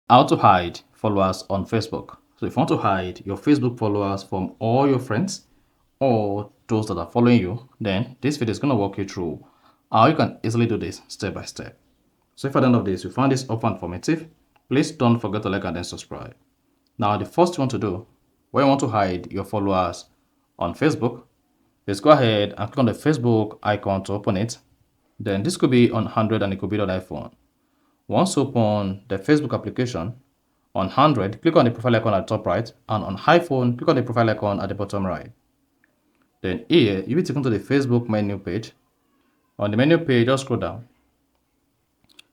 How to hide followers on Facebook. So if you want to hide your Facebook followers from all your friends or those that are following you, then this video is going to walk you through how you can easily do this step by step. So if at the end of this you find this often informative, please don't forget to like and then subscribe. Now the first thing you want to do when you want to hide your followers on Facebook is go ahead and click on the Facebook icon to open it. Then this could be on Android and it could be on iPhone. Once open the Facebook application, on Android, click on the profile icon at the top right, and on iPhone, click on the profile icon at the bottom right. Then here, you'll be taken to the Facebook menu page. On the menu page, just scroll down.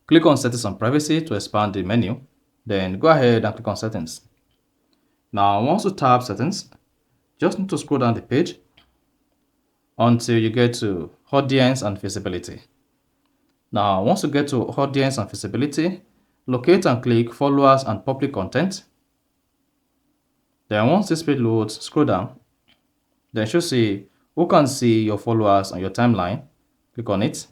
Click on Settings and Privacy to expand the menu. Then go ahead and click on Settings. Now, once you tap Settings, just need to scroll down the page until you get to Audience and Visibility. Now, once you get to Audience and Visibility, locate and click Followers and Public Content. Then once this page loads, scroll down. Then you should see who can see your followers on your timeline. Click on it.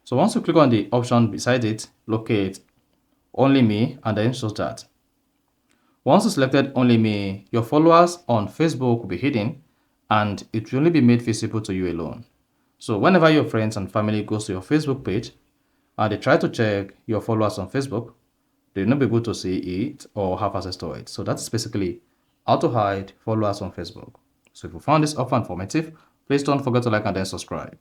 So once you click on the option beside it, locate Only Me, and then shows that. Once you selected Only Me, your followers on Facebook will be hidden and it will only be made visible to you alone. So whenever your friends and family goes to your Facebook page and they try to check your followers on Facebook, they will not be able to see it or have access to it. So that's basically how to hide followers on Facebook. So if you found this offer informative, please don't forget to like and then subscribe.